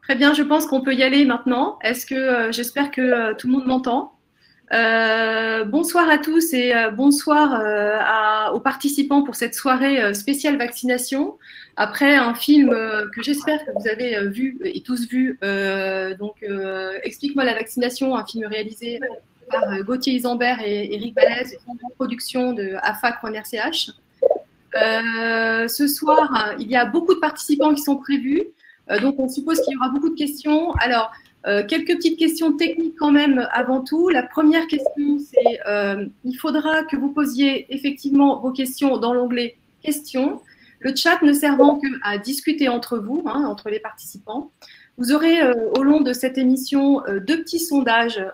Très bien, je pense qu'on peut y aller maintenant. J'espère que tout le monde m'entend. Bonsoir à tous et bonsoir aux participants pour cette soirée spéciale vaccination. Après un film que j'espère que vous avez vu et tous vu, Explique-moi la vaccination, un film réalisé par Gauthier Isambert et Eric Balès, une production de AFAC.RCH. Ce soir, il y a beaucoup de participants qui sont prévus, donc on suppose qu'il y aura beaucoup de questions. Alors, quelques petites questions techniques quand même avant tout. La première question, c'est il faudra que vous posiez effectivement vos questions dans l'onglet questions, le chat ne servant qu'à discuter entre vous, entre les participants. Vous aurez au long de cette émission deux petits sondages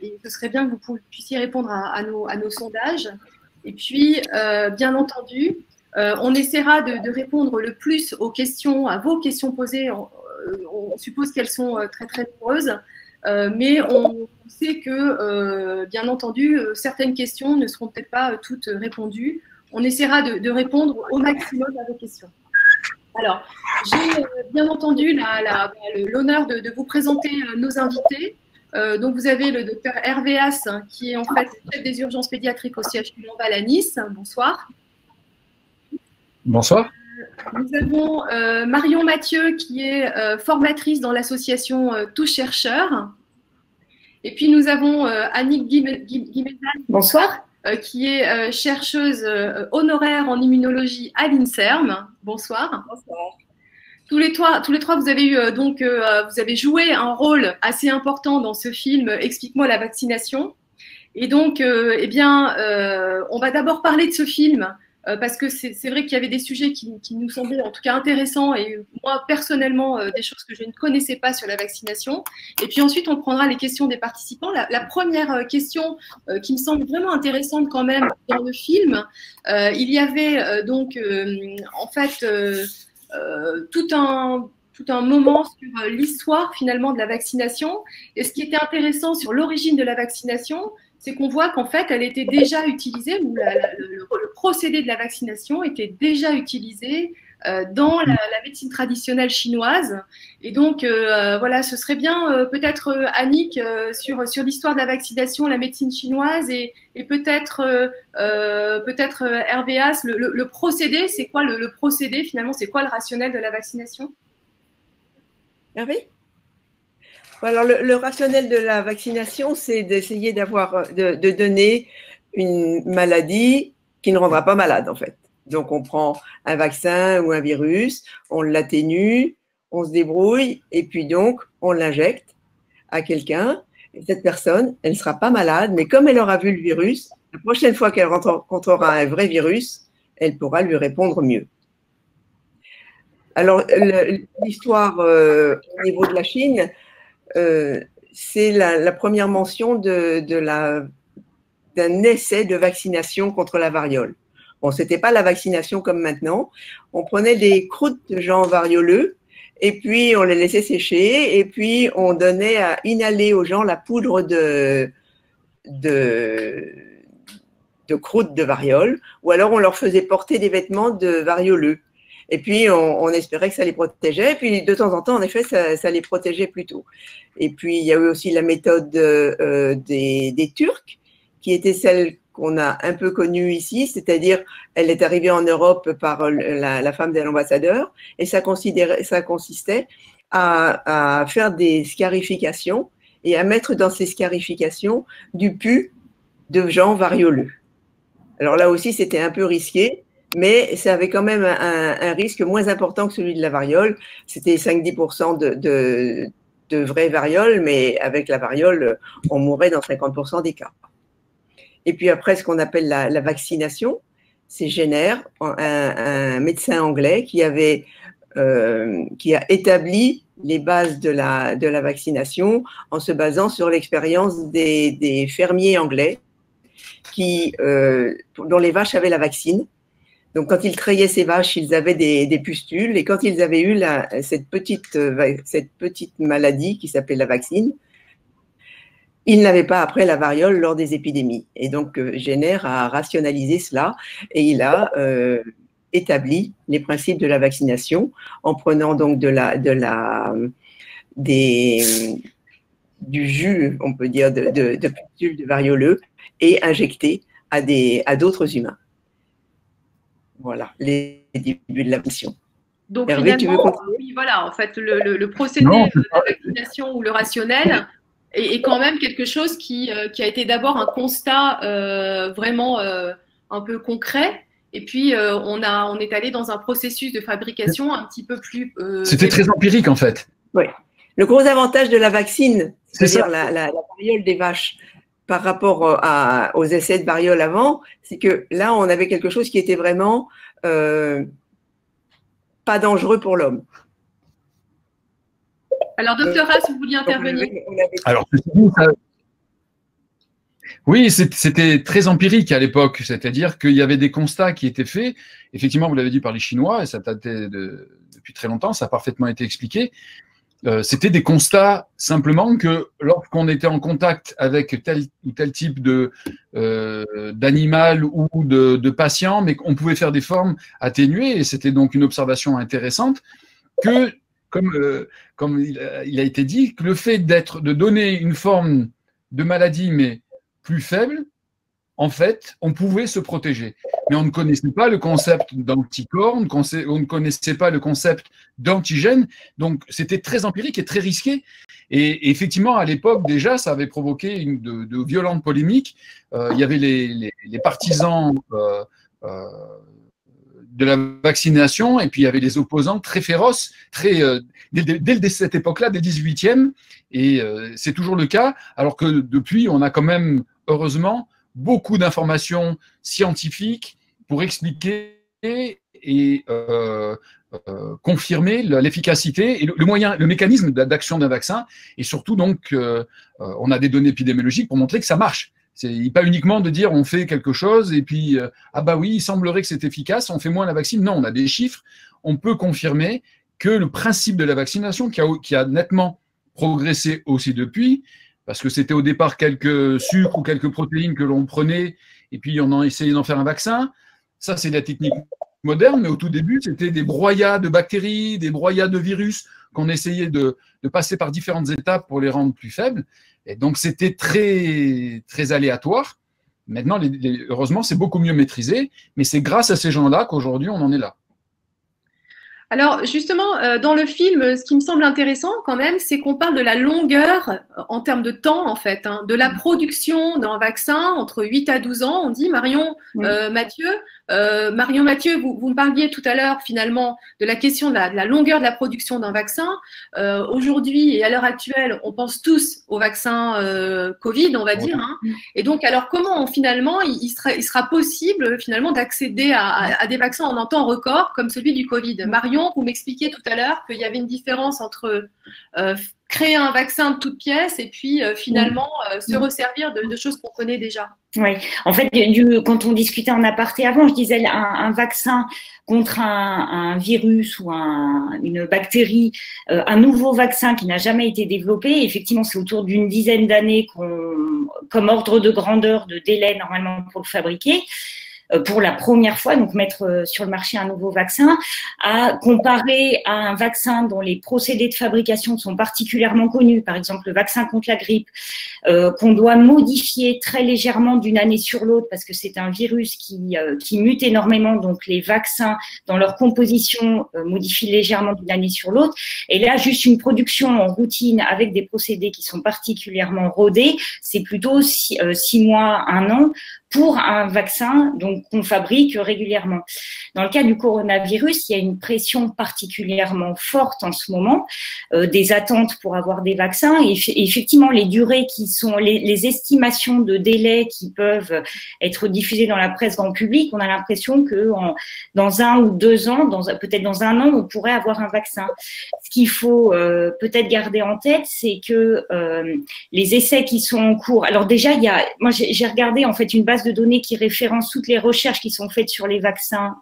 et ce serait bien que vous puissiez répondre à nos sondages. Et puis, bien entendu, on essaiera de répondre le plus aux questions, à vos questions posées. On suppose qu'elles sont très très nombreuses, mais on sait que, bien entendu, certaines questions ne seront peut-être pas toutes répondues. On essaiera de répondre au maximum à vos questions. Alors, j'ai bien entendu l'honneur de vous présenter nos invités. Donc, vous avez le docteur Hervé Haas, qui est en fait chef des urgences pédiatriques au CHU Lamballe à Nice. Bonsoir. Bonsoir. Nous avons Marion Mathieu, qui est formatrice dans l'association Tous Chercheurs. Et puis, nous avons Annick Guimézan, bonsoir, qui est chercheuse honoraire en immunologie à l'INSERM. Bonsoir. Bonsoir. Tous les trois, vous avez vous avez joué un rôle assez important dans ce film Explique-moi la vaccination. Et donc, on va d'abord parler de ce film parce que c'est vrai qu'il y avait des sujets qui nous semblaient en tout cas intéressants et moi personnellement des choses que je ne connaissais pas sur la vaccination. Et puis ensuite, on prendra les questions des participants. La première question qui me semble vraiment intéressante quand même dans le film, il y avait en fait tout un moment sur l'histoire finalement de la vaccination. Et ce qui était intéressant sur l'origine de la vaccination, c'est qu'on voit qu'en fait, elle était déjà utilisée, ou le procédé de la vaccination était déjà utilisé dans la médecine traditionnelle chinoise. Et donc, voilà, ce serait bien peut-être, Annick, sur l'histoire de la vaccination, la médecine chinoise, et peut-être Hervé Haas, le procédé, c'est quoi le procédé finalement, c'est quoi le rationnel de la vaccination? Hervé ? Alors, le rationnel de la vaccination, c'est d'essayer de donner une maladie qui ne rendra pas malade, en fait. Donc, on prend un vaccin ou un virus, on l'atténue, on se débrouille, et puis donc, on l'injecte à quelqu'un. Et cette personne, elle ne sera pas malade, mais comme elle aura vu le virus, la prochaine fois qu'elle rencontrera un vrai virus, elle pourra lui répondre mieux. Alors, l'histoire au niveau de la Chine, c'est la première mention d'un essai de vaccination contre la variole. Bon, ce n'était pas la vaccination comme maintenant. On prenait des croûtes de gens varioleux et puis on les laissait sécher et puis on donnait à inhaler aux gens la poudre de croûte de variole, ou alors on leur faisait porter des vêtements de varioleux. Et puis, on espérait que ça les protégeait. Et puis, de temps en temps, en effet, ça les protégeait plutôt. Et puis, il y a eu aussi la méthode des Turcs, qui était celle qu'on a un peu connue ici, c'est-à-dire, elle est arrivée en Europe par la femme de l'ambassadeur, et ça consistait à faire des scarifications et à mettre dans ces scarifications du pus de gens varioleux. Alors là aussi, c'était un peu risqué, mais ça avait quand même un risque moins important que celui de la variole. C'était 5-10% de vraies varioles, mais avec la variole, on mourait dans 50% des cas. Et puis après, ce qu'on appelle la vaccination, c'est Jenner, un médecin anglais qui a établi les bases de la vaccination en se basant sur l'expérience des fermiers anglais dont les vaches avaient la vaccine. Donc, quand ils treillaient ces vaches, ils avaient des pustules. Et quand ils avaient eu cette petite maladie qui s'appelait la vaccine, ils n'avaient pas après la variole lors des épidémies. Et donc, Jenner a rationalisé cela et il a établi les principes de la vaccination en prenant donc de du jus, on peut dire, de pustules de varioleux et injecté à d'autres humains. Voilà, les débuts de la mission. Donc Hervé, finalement, tu veux continuer? oui, voilà, en fait, le procédé de la vaccination ou le rationnel est quand même quelque chose qui a été d'abord un constat vraiment un peu concret. Et puis, on est allé dans un processus de fabrication un petit peu plus… C'était très empirique, en fait. Oui. Le gros avantage de la vaccine, C'est c'est-à-dire la variole des vaches, par rapport aux essais de variole avant, c'est que là, on avait quelque chose qui était vraiment pas dangereux pour l'homme. Alors, docteur Haas, vous vouliez intervenir? Alors, oui, c'était très empirique à l'époque, c'est-à-dire qu'il y avait des constats qui étaient faits, effectivement, vous l'avez dit par les Chinois, et ça datait depuis très longtemps, ça a parfaitement été expliqué. C'était des constats simplement que lorsqu'on était en contact avec tel ou tel type d'animal ou de patient, mais qu'on pouvait faire des formes atténuées, et c'était donc une observation intéressante, que, comme il a été dit, que le fait de donner une forme de maladie, mais plus faible, en fait, on pouvait se protéger. Mais on ne connaissait pas le concept d'anticorps, on ne connaissait pas le concept d'antigène, donc c'était très empirique et très risqué. Et effectivement, à l'époque, déjà, ça avait provoqué de violentes polémiques. Il y avait les partisans de la vaccination, et puis il y avait les opposants très féroces, dès cette époque-là, dès 18e, et c'est toujours le cas, alors que depuis, on a quand même, heureusement, beaucoup d'informations scientifiques pour expliquer et confirmer l'efficacité et le mécanisme d'action d'un vaccin. Et surtout, donc, on a des données épidémiologiques pour montrer que ça marche. C'est pas uniquement de dire on fait quelque chose et puis ah bah oui, il semblerait que c'est efficace, on fait moins la vaccine. Non, on a des chiffres. On peut confirmer que le principe de la vaccination, qui a nettement progressé aussi depuis, parce que c'était au départ quelques sucres ou quelques protéines que l'on prenait, et puis on a essayé d'en faire un vaccin. Ça, c'est la technique moderne, mais au tout début, c'était des broyats de bactéries, des broyats de virus qu'on essayait de passer par différentes étapes pour les rendre plus faibles. Et donc, c'était très, très aléatoire. Maintenant, heureusement, c'est beaucoup mieux maîtrisé, mais c'est grâce à ces gens-là qu'aujourd'hui, on en est là. Alors justement, dans le film, ce qui me semble intéressant quand même, c'est qu'on parle de la longueur en termes de temps en fait, hein, de la production d'un vaccin entre 8 à 12 ans. On dit Marion Mathieu, vous me parliez tout à l'heure finalement de la question de la longueur de la production d'un vaccin. Aujourd'hui et à l'heure actuelle, on pense tous au vaccin Covid, on va dire. Hein. Et donc alors comment finalement il sera possible finalement d'accéder à des vaccins en un temps record comme celui du Covid? Marion, vous m'expliquiez tout à l'heure qu'il y avait une différence entre créer un vaccin de toutes pièces et puis finalement se resservir de choses qu'on connaît déjà. Oui, en fait, quand on discutait en aparté avant, je disais un vaccin contre un virus ou une bactérie, un nouveau vaccin qui n'a jamais été développé. Effectivement, c'est autour d'une dizaine d'années comme ordre de grandeur de délai normalement pour le fabriquer. Pour la première fois, donc mettre sur le marché un nouveau vaccin, à comparer à un vaccin dont les procédés de fabrication sont particulièrement connus, par exemple le vaccin contre la grippe, qu'on doit modifier très légèrement d'une année sur l'autre parce que c'est un virus qui mute énormément, donc les vaccins dans leur composition modifient légèrement d'une année sur l'autre. Et là, juste une production en routine avec des procédés qui sont particulièrement rodés, c'est plutôt 6 mois, 1 an, pour un vaccin donc qu'on fabrique régulièrement. Dans le cas du coronavirus, il y a une pression particulièrement forte en ce moment, des attentes pour avoir des vaccins et effectivement les durées qui sont les estimations de délais qui peuvent être diffusées dans la presse grand public, on a l'impression que dans 1 ou 2 ans, peut-être dans 1 an, on pourrait avoir un vaccin. Ce qu'il faut peut-être garder en tête, c'est que les essais qui sont en cours. Alors déjà, moi j'ai regardé en fait une base de données qui référence toutes les recherches qui sont faites sur les vaccins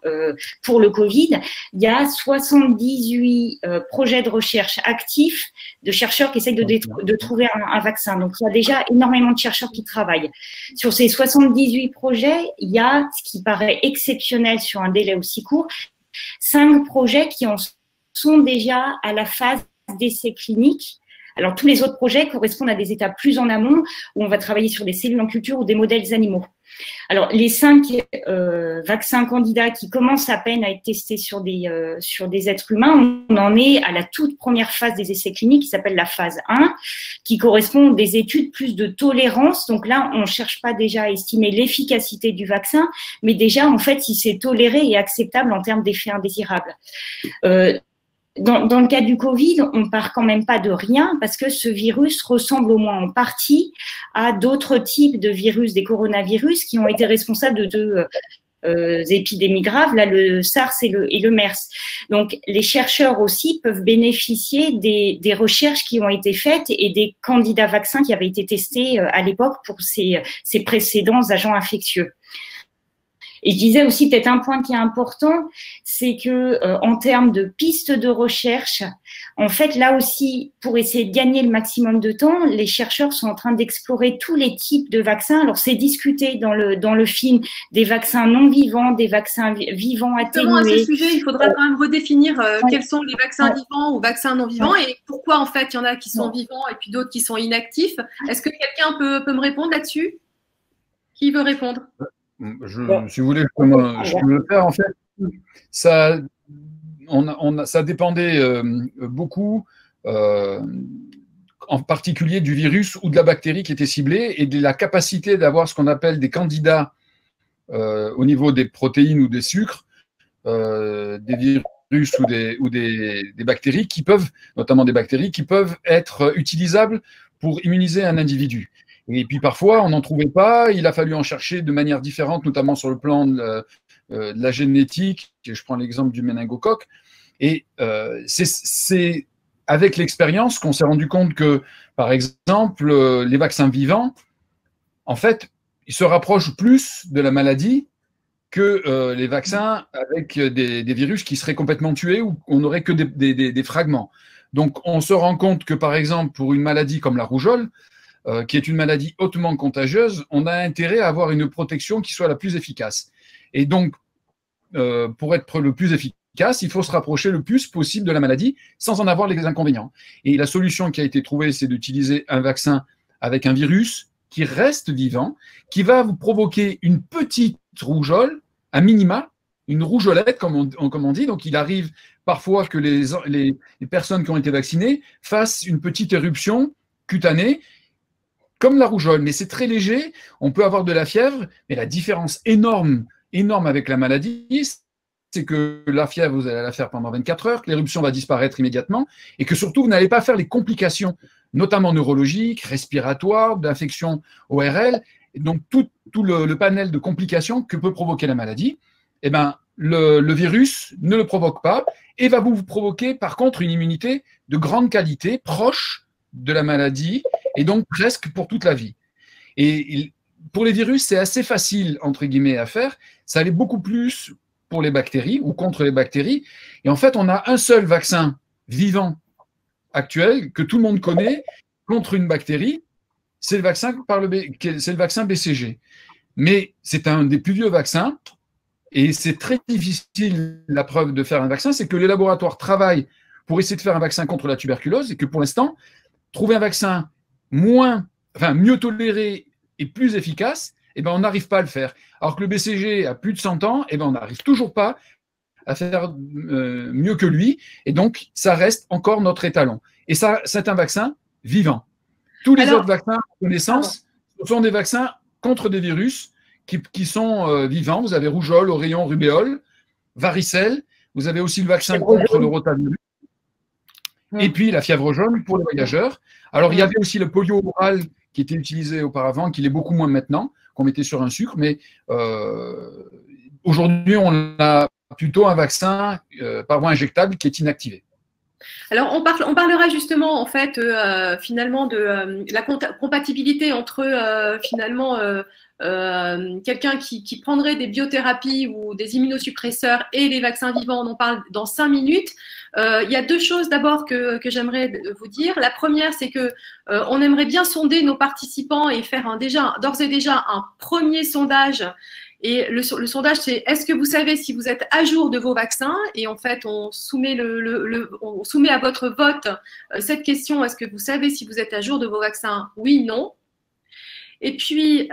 pour le Covid. Il y a 78 projets de recherche actifs de chercheurs qui essayent de trouver un vaccin. Donc, il y a déjà énormément de chercheurs qui travaillent. Sur ces 78 projets, il y a, ce qui paraît exceptionnel sur un délai aussi court, 5 projets qui en sont déjà à la phase d'essais cliniques Alors, tous les autres projets correspondent à des étapes plus en amont où on va travailler sur des cellules en culture ou des modèles animaux. Alors, les 5 vaccins candidats qui commencent à peine à être testés sur des êtres humains, on en est à la toute première phase des essais cliniques qui s'appelle la phase 1, qui correspond à des études plus de tolérance. Donc là, on ne cherche pas déjà à estimer l'efficacité du vaccin, mais déjà, en fait, si c'est toléré et acceptable en termes d'effets indésirables. Dans le cas du Covid, on part quand même pas de rien parce que ce virus ressemble au moins en partie à d'autres types de virus, des coronavirus qui ont été responsables de deux épidémies graves, là le SARS et le MERS. Donc les chercheurs aussi peuvent bénéficier des recherches qui ont été faites et des candidats vaccins qui avaient été testés à l'époque pour ces précédents agents infectieux. Et je disais aussi peut-être un point qui est important, c'est que en termes de pistes de recherche, en fait là aussi, pour essayer de gagner le maximum de temps, les chercheurs sont en train d'explorer tous les types de vaccins. Alors c'est discuté dans le film des vaccins non vivants, des vaccins vivants atténués. Justement, à ce sujet, il faudra quand même redéfinir quels sont les vaccins vivants ou vaccins non vivants et pourquoi en fait il y en a qui sont vivants et puis d'autres qui sont inactifs. Est-ce que quelqu'un peut me répondre là-dessus? Qui veut répondre? Si vous voulez, je peux le faire. En fait, ça dépendait beaucoup, en particulier du virus ou de la bactérie qui était ciblée et de la capacité d'avoir ce qu'on appelle des candidats au niveau des protéines ou des sucres, des virus ou des bactéries qui peuvent, notamment des bactéries, qui peuvent être utilisables pour immuniser un individu. Et puis parfois, on n'en trouvait pas, il a fallu en chercher de manière différente, notamment sur le plan de la génétique. Je prends l'exemple du méningocoque. Et c'est avec l'expérience qu'on s'est rendu compte que, par exemple, les vaccins vivants, en fait, ils se rapprochent plus de la maladie que les vaccins avec des virus qui seraient complètement tués ou on n'aurait que des fragments. Donc, on se rend compte que, par exemple, pour une maladie comme la rougeole, qui est une maladie hautement contagieuse, on a intérêt à avoir une protection qui soit la plus efficace. Et donc, pour être le plus efficace, il faut se rapprocher le plus possible de la maladie sans en avoir les inconvénients. Et la solution qui a été trouvée, c'est d'utiliser un vaccin avec un virus qui reste vivant, qui va vous provoquer une petite rougeole, un minima, une rougeolette, comme on dit. Donc, il arrive parfois que les personnes qui ont été vaccinées fassent une petite éruption cutanée, comme la rougeole, mais c'est très léger, on peut avoir de la fièvre, mais la différence énorme avec la maladie, c'est que la fièvre, vous allez la faire pendant 24 heures, que l'éruption va disparaître immédiatement, et que surtout, vous n'allez pas faire les complications, notamment neurologiques, respiratoires, d'infections ORL, et donc tout le panel de complications que peut provoquer la maladie, eh ben, le virus ne le provoque pas, et va vous provoquer par contre une immunité de grande qualité, proche de la maladie, et donc presque pour toute la vie. Et pour les virus, c'est assez facile, entre guillemets, à faire. Ça allait beaucoup plus pour les bactéries ou contre les bactéries. Et en fait, on a un seul vaccin vivant actuel que tout le monde connaît contre une bactérie, c'est le vaccin BCG. Mais c'est un des plus vieux vaccins, et c'est très difficile, la preuve de faire un vaccin, c'est que les laboratoires travaillent pour essayer de faire un vaccin contre la tuberculose, et que pour l'instant, trouver un vaccin mieux toléré et plus efficace, eh ben, on n'arrive pas à le faire. Alors que le BCG a plus de 100 ans, eh ben, on n'arrive toujours pas à faire mieux que lui, et donc ça reste encore notre étalon. Et ça, c'est un vaccin vivant. Tous les autres vaccins, à connaissance, ce sont des vaccins contre des virus qui sont vivants. Vous avez rougeole, oreillon, rubéole, varicelle. Vous avez aussi le vaccin contre le rotavirus. Et puis la fièvre jaune pour les voyageurs. Alors, il y avait aussi le polio oral qui était utilisé auparavant, qui l'est beaucoup moins maintenant, qu'on mettait sur un sucre, mais aujourd'hui, on a plutôt un vaccin par voie injectable qui est inactivé. Alors, on parlera justement, en fait, finalement, de la compatibilité entre, quelqu'un qui prendrait des biothérapies ou des immunosuppresseurs et les vaccins vivants. On en parle dans 5 minutes. Il y a 2 choses d'abord que j'aimerais vous dire. La première, c'est que on aimerait bien sonder nos participants et faire d'ores et déjà un premier sondage Et le sondage, c'est est-ce que vous savez si vous êtes à jour de vos vaccins? Et en fait, on soumet, on soumet à votre vote cette question, est-ce que vous savez si vous êtes à jour de vos vaccins? Oui, non. Et puis,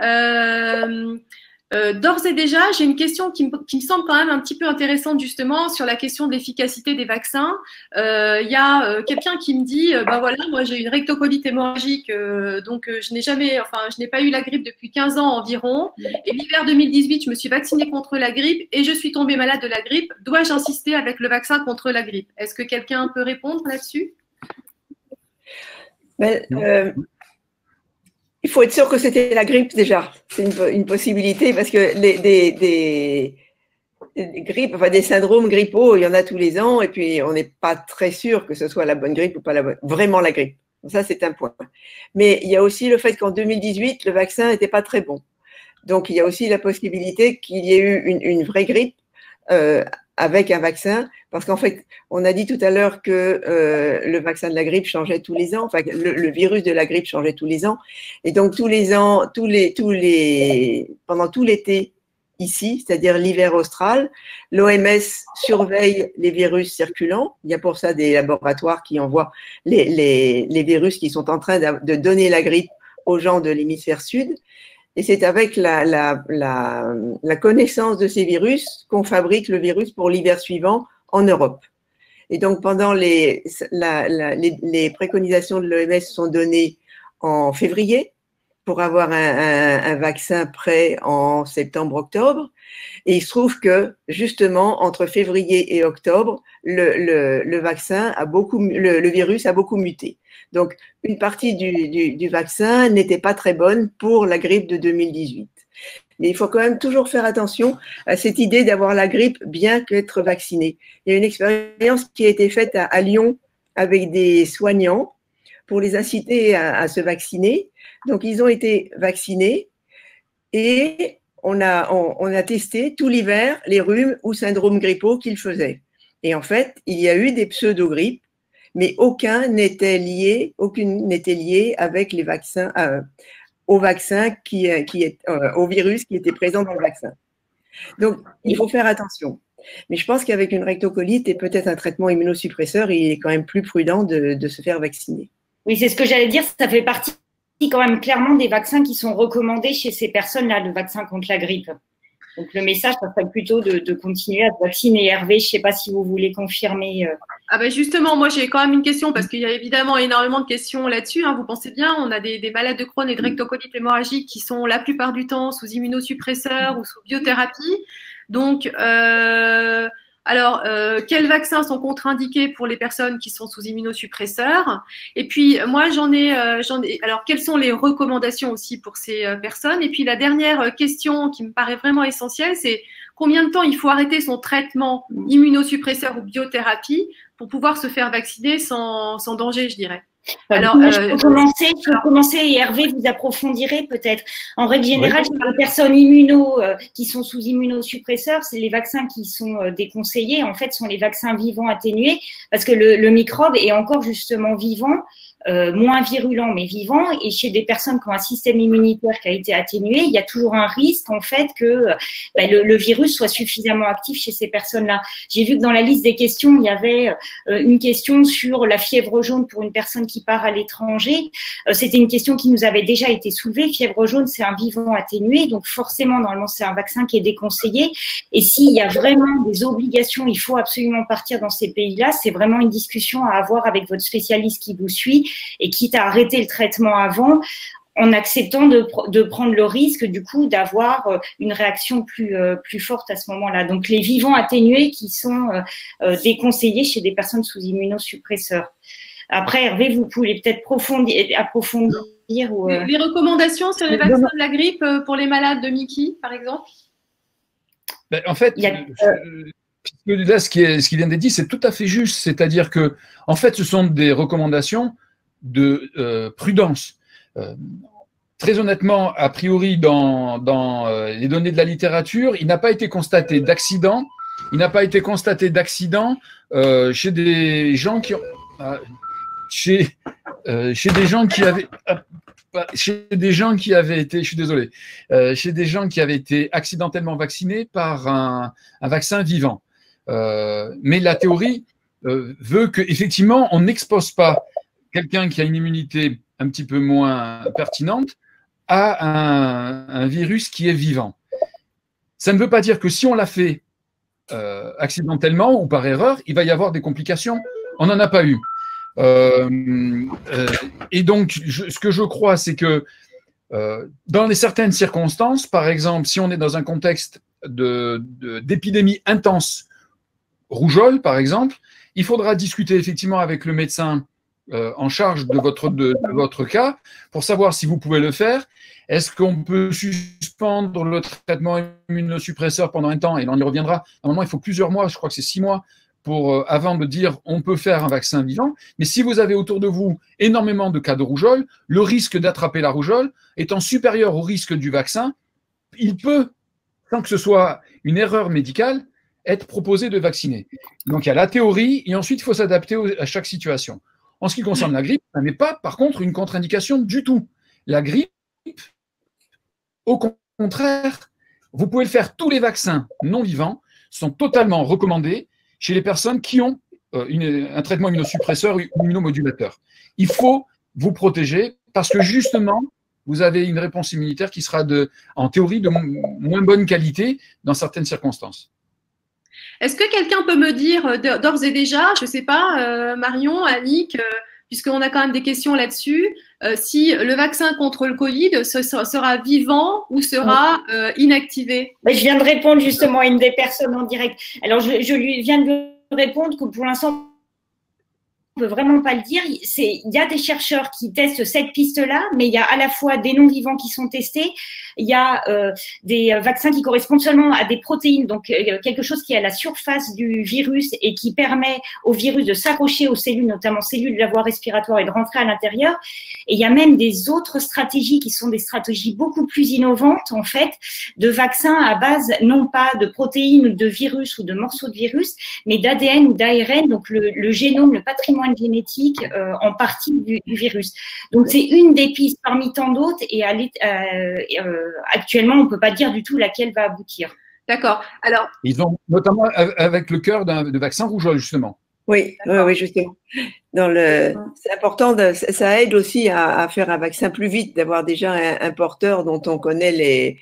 d'ores et déjà, j'ai une question qui me semble quand même un petit peu intéressante justement sur la question de l'efficacité des vaccins. Il y a quelqu'un qui me dit, ben voilà, moi j'ai une rectocolite hémorragique, donc je n'ai pas eu la grippe depuis 15 ans environ. Et l'hiver 2018, je me suis vaccinée contre la grippe et je suis tombée malade de la grippe. Dois-je insister avec le vaccin contre la grippe? Est-ce que quelqu'un peut répondre là-dessus? Il faut être sûr que c'était la grippe déjà. C'est une possibilité parce que des grippes, enfin des syndromes grippaux, il y en a tous les ans et puis on n'est pas très sûr que ce soit la bonne grippe ou pas vraiment la grippe. Ça, c'est un point. Mais il y a aussi le fait qu'en 2018, le vaccin n'était pas très bon. Donc, il y a aussi la possibilité qu'il y ait eu une vraie grippe avec un vaccin, parce qu'en fait, on a dit tout à l'heure que le vaccin de la grippe changeait tous les ans, enfin le virus de la grippe changeait tous les ans, et donc tous les ans, pendant tout l'été ici, c'est-à-dire l'hiver austral, l'OMS surveille les virus circulants. Il y a pour ça des laboratoires qui envoient les virus qui sont en train de donner la grippe aux gens de l'hémisphère sud. Et c'est avec la connaissance de ces virus qu'on fabrique le virus pour l'hiver suivant en Europe. Et donc, pendant les préconisations de l'OMS sont données en février pour avoir un vaccin prêt en septembre-octobre. Et il se trouve que, justement, entre février et octobre, le virus a beaucoup muté. Donc, une partie du vaccin n'était pas très bonne pour la grippe de 2018. Mais il faut quand même toujours faire attention à cette idée d'avoir la grippe bien qu'être vacciné. Il y a une expérience qui a été faite à Lyon avec des soignants pour les inciter à se vacciner. Donc, ils ont été vaccinés et on a testé tout l'hiver les rhumes ou syndromes grippaux qu'ils faisaient. Et en fait, il y a eu des pseudo-grippes, mais aucune n'était lié avec les vaccins, au virus qui était présent dans le vaccin. Donc, il faut faire attention. Mais je pense qu'avec une rectocolite et peut-être un traitement immunosuppresseur, il est quand même plus prudent de se faire vacciner. Oui, c'est ce que j'allais dire. Ça fait partie quand même clairement des vaccins qui sont recommandés chez ces personnes-là, le vaccin contre la grippe. Donc, le message, ça serait plutôt de continuer à se vacciner. Hervé, je ne sais pas si vous voulez confirmer. Ah ben justement, moi, j'ai quand même une question parce qu'il y a évidemment énormément de questions là-dessus. Hein, vous pensez bien, on a des malades de Crohn et de rectocolite hémorragique qui sont la plupart du temps sous immunosuppresseurs ou sous biothérapie. Donc, quels vaccins sont contre-indiqués pour les personnes qui sont sous immunosuppresseurs? Et puis, moi, alors, quelles sont les recommandations aussi pour ces personnes? Et puis, la dernière question qui me paraît vraiment essentielle, c'est combien de temps il faut arrêter son traitement immunosuppresseur ou biothérapie pour pouvoir se faire vacciner sans danger, je dirais. Alors, je peux commencer et Hervé, vous approfondirez peut-être. En règle générale, chez les personnes qui sont sous immunosuppresseurs, c'est les vaccins qui sont déconseillés. En fait, sont les vaccins vivants atténués parce que le microbe est encore justement vivant. Moins virulent mais vivant, et chez des personnes qui ont un système immunitaire qui a été atténué, il y a toujours un risque en fait que le virus soit suffisamment actif chez ces personnes-là. J'ai vu que dans la liste des questions, il y avait une question sur la fièvre jaune pour une personne qui part à l'étranger. C'était une question qui nous avait déjà été soulevée. Fièvre jaune, c'est un vivant atténué, donc forcément, normalement, c'est un vaccin qui est déconseillé. Et s'il y a vraiment des obligations, il faut absolument partir dans ces pays-là, c'est vraiment une discussion à avoir avec votre spécialiste qui vous suit, et quitte à arrêter le traitement avant, en acceptant de prendre le risque du coup d'avoir une réaction plus forte à ce moment-là. Donc les vivants atténués qui sont déconseillés chez des personnes sous immunosuppresseurs. Après, Hervé, vous pouvez peut-être approfondir. Les recommandations sur les vaccins de la grippe pour les malades de Mickey, par exemple? En fait, là, ce qui vient d'être dit, c'est tout à fait juste. C'est-à-dire que, en fait, ce sont des recommandations de prudence. Très honnêtement, a priori, dans les données de la littérature, il n'a pas été constaté d'accident. Il n'a pas été constaté d'accident chez des gens qui ont, chez des gens qui avaient. chez des gens qui avaient été, je suis désolé, chez des gens qui avaient été accidentellement vaccinés par un vaccin vivant. Mais la théorie veut qu'effectivement, on n'expose pas quelqu'un qui a une immunité un petit peu moins pertinente à un virus qui est vivant. Ça ne veut pas dire que si on l'a fait accidentellement ou par erreur, il va y avoir des complications. On n'en a pas eu. Et donc, ce que je crois, c'est que dans certaines circonstances, par exemple, si on est dans un contexte d'épidémie intense, rougeole par exemple, il faudra discuter effectivement avec le médecin en charge de votre cas pour savoir si vous pouvez le faire. Est-ce qu'on peut suspendre le traitement immunosuppresseur pendant un temps? Et on y reviendra. Normalement, il faut plusieurs mois, je crois que c'est 6 mois, avant de dire on peut faire un vaccin vivant. Mais si vous avez autour de vous énormément de cas de rougeole, le risque d'attraper la rougeole étant supérieur au risque du vaccin, il peut, sans que ce soit une erreur médicale, être proposé de vacciner. Donc il y a la théorie et ensuite il faut s'adapter à chaque situation. En ce qui concerne la grippe, ça n'est pas par contre une contre-indication du tout. La grippe, au contraire, vous pouvez le faire, tous les vaccins non vivants sont totalement recommandés chez les personnes qui ont un traitement immunosuppresseur ou immunomodulateur. Il faut vous protéger parce que justement, vous avez une réponse immunitaire qui sera en théorie de moins bonne qualité dans certaines circonstances. Est-ce que quelqu'un peut me dire d'ores et déjà, je ne sais pas, Marion, Annick, puisqu'on a quand même des questions là-dessus, si le vaccin contre le Covid sera vivant ou sera inactivé? Je viens de répondre justement à une des personnes en direct. Alors, je lui viens de lui répondre que pour l'instant, on ne peut vraiment pas le dire. Il y a des chercheurs qui testent cette piste-là, mais il y a à la fois des non-vivants qui sont testés, il y a des vaccins qui correspondent seulement à des protéines, donc quelque chose qui est à la surface du virus et qui permet au virus de s'accrocher aux cellules, notamment cellules de la voie respiratoire, et de rentrer à l'intérieur. Et il y a même des autres stratégies qui sont des stratégies beaucoup plus innovantes, en fait, de vaccins à base non pas de protéines ou de virus ou de morceaux de virus, mais d'ADN ou d'ARN, donc le génome, le patrimoine génétique en partie du virus. Donc, c'est une des pistes parmi tant d'autres et actuellement, on ne peut pas dire du tout laquelle va aboutir. D'accord. Alors, ils ont notamment avec le cœur de vaccin rougeole, justement. Oui, justement. C'est important, ça aide aussi à faire un vaccin plus vite, d'avoir déjà un porteur dont on connaît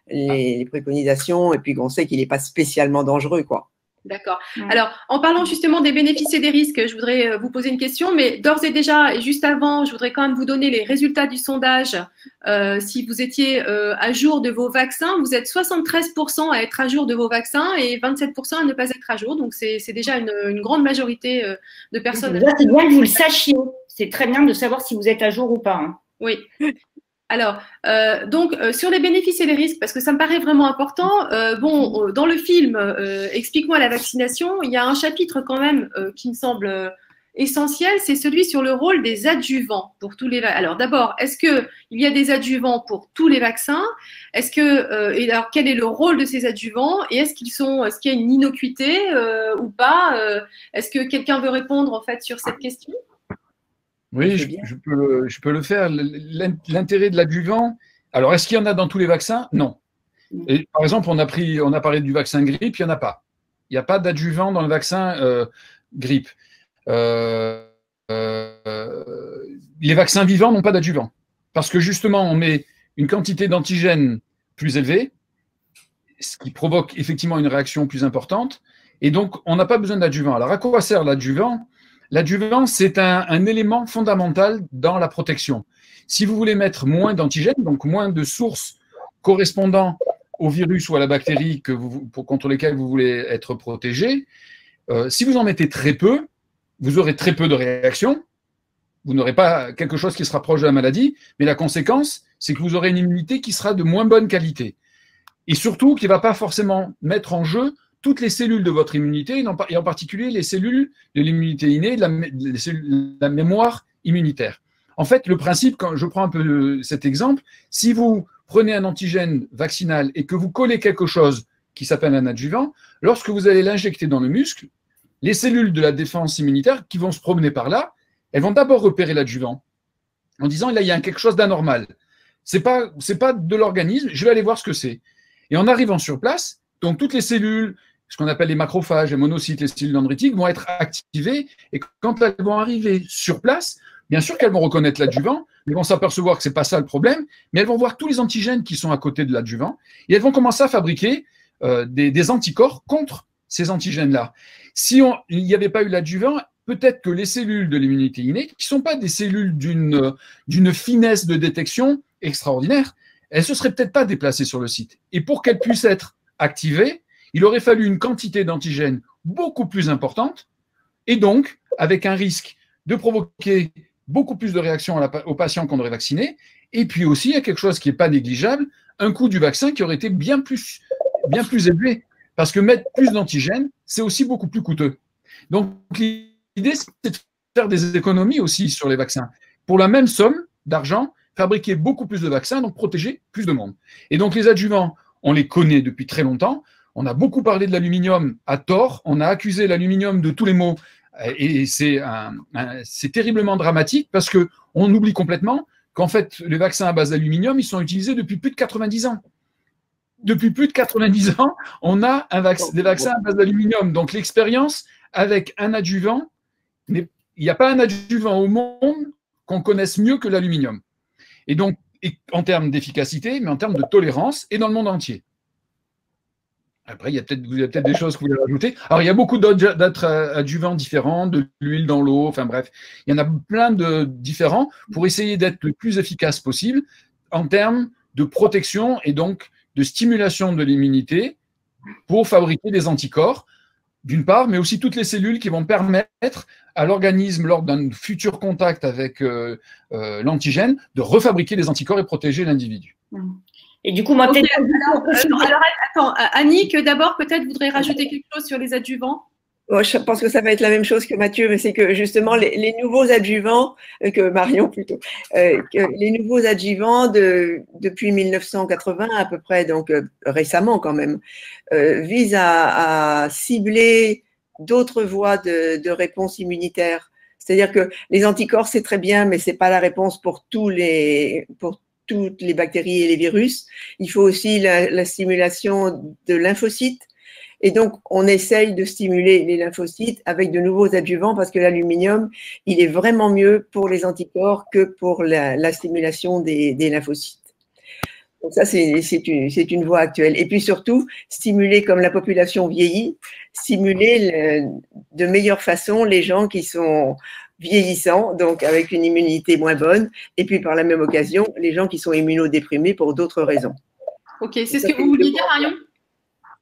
les préconisations et puis qu'on sait qu'il n'est pas spécialement dangereux, quoi. D'accord. Alors, en parlant justement des bénéfices et des risques, je voudrais vous poser une question, mais d'ores et déjà, et juste avant, je voudrais quand même vous donner les résultats du sondage. Si vous étiez à jour de vos vaccins, vous êtes 73% à être à jour de vos vaccins et 27% à ne pas être à jour. Donc, c'est déjà une grande majorité de personnes. C'est bien que vous le sachiez. C'est très bien de savoir si vous êtes à jour ou pas. Hein. Oui. Alors, sur les bénéfices et les risques, parce que ça me paraît vraiment important, dans le film Explique-moi la vaccination, il y a un chapitre quand même qui me semble essentiel, c'est celui sur le rôle des adjuvants pour tous les vaccins. Alors d'abord, est-ce qu'il y a des adjuvants pour tous les vaccins? Et alors quel est le rôle de ces adjuvants? Et est-ce qu'il y a une innocuité ou pas? Est-ce que quelqu'un veut répondre en fait sur cette question? Oui, je peux le faire. L'intérêt de l'adjuvant, alors est-ce qu'il y en a dans tous les vaccins? Non. Et, par exemple, on a parlé du vaccin grippe, il n'y en a pas. Il n'y a pas d'adjuvant dans le vaccin grippe. Les vaccins vivants n'ont pas d'adjuvant. Parce que justement, on met une quantité d'antigènes plus élevée, ce qui provoque effectivement une réaction plus importante. Et donc, on n'a pas besoin d'adjuvant. Alors, à quoi sert l'adjuvant? L'adjuvant, c'est un élément fondamental dans la protection. Si vous voulez mettre moins d'antigènes, donc moins de sources correspondant au virus ou à la bactérie contre lesquelles vous voulez être protégé, si vous en mettez très peu, vous aurez très peu de réactions, vous n'aurez pas quelque chose qui se rapproche de la maladie, mais la conséquence, c'est que vous aurez une immunité qui sera de moins bonne qualité. Et surtout, qui ne va pas forcément mettre en jeu toutes les cellules de votre immunité, et en particulier les cellules de l'immunité innée, de la mémoire immunitaire. En fait, le principe, quand je prends un peu cet exemple, si vous prenez un antigène vaccinal et que vous collez quelque chose qui s'appelle un adjuvant, lorsque vous allez l'injecter dans le muscle, les cellules de la défense immunitaire qui vont se promener par là, elles vont d'abord repérer l'adjuvant. en disant là, il y a quelque chose d'anormal. C'est pas de l'organisme, je vais aller voir ce que c'est. Et en arrivant sur place, donc toutes les cellules, ce qu'on appelle les macrophages, les monocytes, les cellules dendritiques, vont être activées. Et quand elles vont arriver sur place, bien sûr qu'elles vont reconnaître l'adjuvant, elles vont s'apercevoir que ce n'est pas ça le problème, mais elles vont voir tous les antigènes qui sont à côté de l'adjuvant et elles vont commencer à fabriquer des anticorps contre ces antigènes-là. Si il n'y avait pas eu l'adjuvant, peut-être que les cellules de l'immunité innée, qui ne sont pas des cellules d'une finesse de détection extraordinaire, elles ne se seraient peut-être pas déplacées sur le site. Et pour qu'elles puissent être activées, il aurait fallu une quantité d'antigènes beaucoup plus importante et donc avec un risque de provoquer beaucoup plus de réactions aux patients qu'on aurait vaccinés. Et puis aussi, il y a quelque chose qui n'est pas négligeable, un coût du vaccin qui aurait été bien plus élevé. Parce que mettre plus d'antigènes, c'est aussi beaucoup plus coûteux. Donc, l'idée, c'est de faire des économies aussi sur les vaccins. Pour la même somme d'argent, fabriquer beaucoup plus de vaccins, donc protéger plus de monde. Et donc, les adjuvants, on les connaît depuis très longtemps. On a beaucoup parlé de l'aluminium à tort. On a accusé l'aluminium de tous les maux. Et c'est terriblement dramatique parce qu'on oublie complètement qu'en fait, les vaccins à base d'aluminium, ils sont utilisés depuis plus de 90 ans. Depuis plus de 90 ans, on a des vaccins à base d'aluminium. Donc, l'expérience avec un adjuvant, il n'y a pas un adjuvant au monde qu'on connaisse mieux que l'aluminium. Et donc, en termes d'efficacité, mais en termes de tolérance, et dans le monde entier. Après, il y a peut-être des choses que vous voulez rajouter. Alors, il y a beaucoup d'autres adjuvants différents, de l'huile dans l'eau, enfin bref. Il y en a plein de différents pour essayer d'être le plus efficace possible en termes de protection et donc de stimulation de l'immunité pour fabriquer des anticorps, d'une part, mais aussi toutes les cellules qui vont permettre à l'organisme, lors d'un futur contact avec l'antigène, de refabriquer des anticorps et protéger l'individu. Et du coup, moi, okay. peut-être… Alors, attends, Annick, d'abord, peut-être voudrais rajouter quelque chose sur les adjuvants. Je pense que ça va être la même chose que Mathieu, mais c'est que justement les nouveaux adjuvants, que Marion plutôt, les nouveaux adjuvants depuis 1980 à peu près, donc récemment quand même, visent à cibler d'autres voies de réponse immunitaire. C'est-à-dire que les anticorps, c'est très bien, mais c'est pas la réponse pour toutes les bactéries et les virus. Il faut aussi la stimulation de lymphocytes. Et donc, on essaye de stimuler les lymphocytes avec de nouveaux adjuvants parce que l'aluminium, il est vraiment mieux pour les anticorps que pour la stimulation des lymphocytes. Donc ça, c'est une voie actuelle. Et puis surtout, stimuler, comme la population vieillit, stimuler de meilleure façon les gens qui sont vieillissants, donc avec une immunité moins bonne, et puis par la même occasion, les gens qui sont immunodéprimés pour d'autres raisons. Ok, c'est ce que vous vouliez dire, Marion ?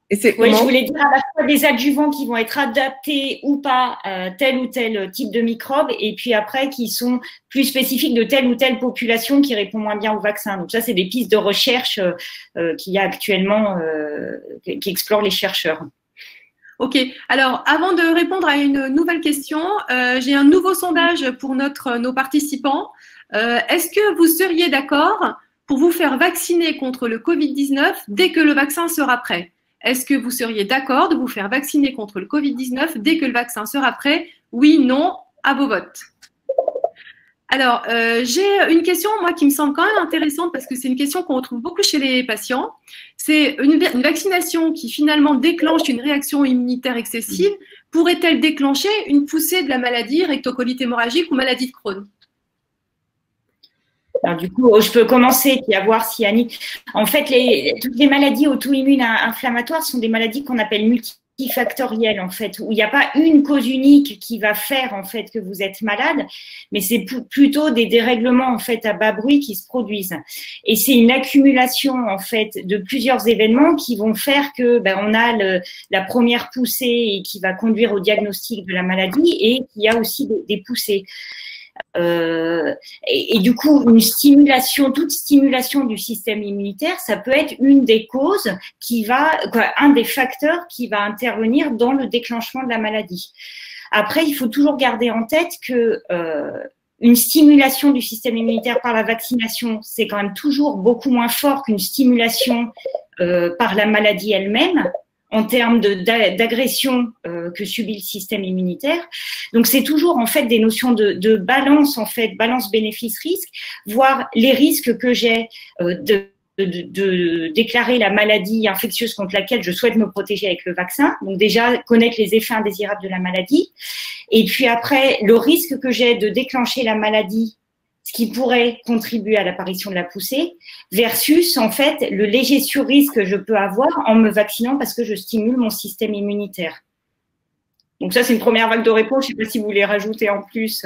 Oui, je voulais dire à la fois des adjuvants qui vont être adaptés ou pas à tel ou tel type de microbe, et puis après qui sont plus spécifiques de telle ou telle population qui répond moins bien au vaccin. Donc ça, c'est des pistes de recherche qu'il y a actuellement, qui explorent les chercheurs. Ok, alors avant de répondre à une nouvelle question, j'ai un nouveau sondage pour nos participants. Est-ce que vous seriez d'accord pour vous faire vacciner contre le Covid-19 dès que le vaccin sera prêt ? Est-ce que vous seriez d'accord de vous faire vacciner contre le Covid-19 dès que le vaccin sera prêt? Oui, non, à vos votes. Alors, j'ai une question, moi, qui me semble quand même intéressante parce que c'est une question qu'on retrouve beaucoup chez les patients. C'est une vaccination qui finalement déclenche une réaction immunitaire excessive. Pourrait-elle déclencher une poussée de la maladie rectocolite hémorragique ou maladie de Crohn? Alors, du coup, je peux commencer et à voir si Annick… En fait, toutes les maladies auto-immunes inflammatoires sont des maladies qu'on appelle multifactorielles, en fait, où il n'y a pas une cause unique qui va faire, en fait, que vous êtes malade, mais c'est plutôt des dérèglements, en fait, à bas bruit qui se produisent. Et c'est une accumulation, en fait, de plusieurs événements qui vont faire que, on a la première poussée et qui va conduire au diagnostic de la maladie et qu'il y a aussi des poussées. Et du coup, toute stimulation du système immunitaire, ça peut être une des causes un des facteurs qui va intervenir dans le déclenchement de la maladie. Après, il faut toujours garder en tête que une stimulation du système immunitaire par la vaccination, c'est quand même toujours beaucoup moins fort qu'une stimulation par la maladie elle-même. en termes d'agression que subit le système immunitaire. Donc, c'est toujours en fait des notions de balance, en fait, balance bénéfice-risque, voir les risques que j'ai de déclarer la maladie infectieuse contre laquelle je souhaite me protéger avec le vaccin. Donc, déjà, connaître les effets indésirables de la maladie. Et puis après, le risque que j'ai de déclencher la maladie, ce qui pourrait contribuer à l'apparition de la poussée, versus en fait le léger sur-risque que je peux avoir en me vaccinant parce que je stimule mon système immunitaire. Donc ça, c'est une première vague de réponse. Je ne sais pas si vous voulez rajouter en plus.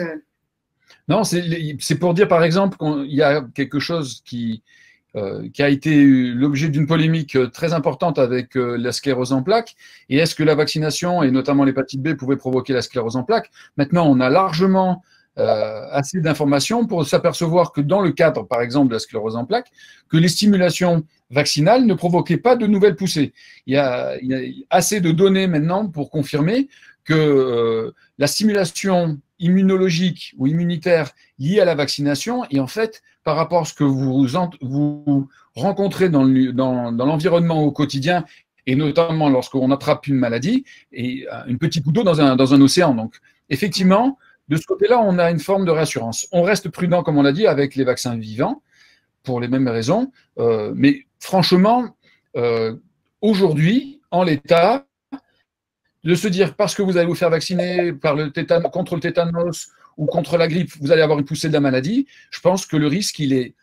Non, c'est pour dire par exemple qu'il y a quelque chose qui a été l'objet d'une polémique très importante avec la sclérose en plaques. Et est-ce que la vaccination, et notamment l'hépatite B, pouvait provoquer la sclérose en plaques? Maintenant, on a largement assez d'informations pour s'apercevoir que dans le cadre, par exemple, de la sclérose en plaques, que les stimulations vaccinales ne provoquaient pas de nouvelles poussées. Il y a assez de données maintenant pour confirmer que la stimulation immunologique ou immunitaire liée à la vaccination est en fait, par rapport à ce que vous rencontrez dans l'environnement au quotidien, et notamment lorsqu'on attrape une maladie, et une petite goutte d'eau dans un océan. Donc, effectivement, de ce côté-là, on a une forme de réassurance. On reste prudent, comme on l'a dit, avec les vaccins vivants, pour les mêmes raisons. Mais franchement, aujourd'hui, en l'état, de se dire parce que vous allez vous faire vacciner contre le tétanos ou contre la grippe, vous allez avoir une poussée de la maladie, je pense que le risque, il est,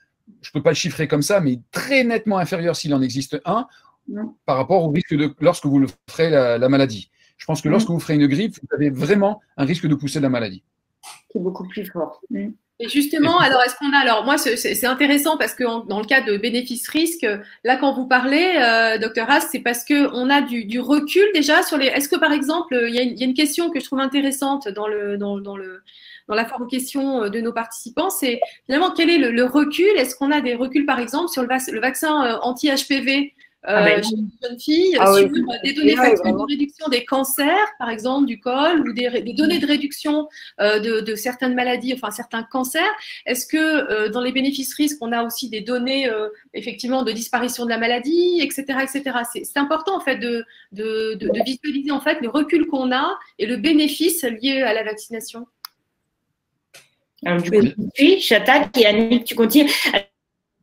je ne peux pas le chiffrer comme ça, mais très nettement inférieur s'il en existe un, par rapport au risque lorsque vous le ferez la maladie. Je pense que lorsque vous ferez une grippe, vous avez vraiment un risque de pousser de la maladie. C'est beaucoup plus fort. Et justement, alors est-ce qu'on a, alors moi c'est intéressant parce que dans le cas de bénéfice-risque, là quand vous parlez, Dr Haas, c'est parce que on a du recul déjà sur les. Est-ce que par exemple, il y a une question que je trouve intéressante dans la forme question de nos participants, c'est finalement quel est le recul? Est-ce qu'on a des reculs par exemple sur le vaccin anti-HPV? Chez une jeune fille, sur des données de réduction des cancers, par exemple, du col, ou des données de réduction de certaines maladies, enfin certains cancers. Est-ce que dans les bénéfices-risques, on a aussi des données effectivement de disparition de la maladie, etc., etc. C'est important en fait de visualiser en fait le recul qu'on a et le bénéfice lié à la vaccination. Alors, du coup, j'attaque et Annick, tu continues.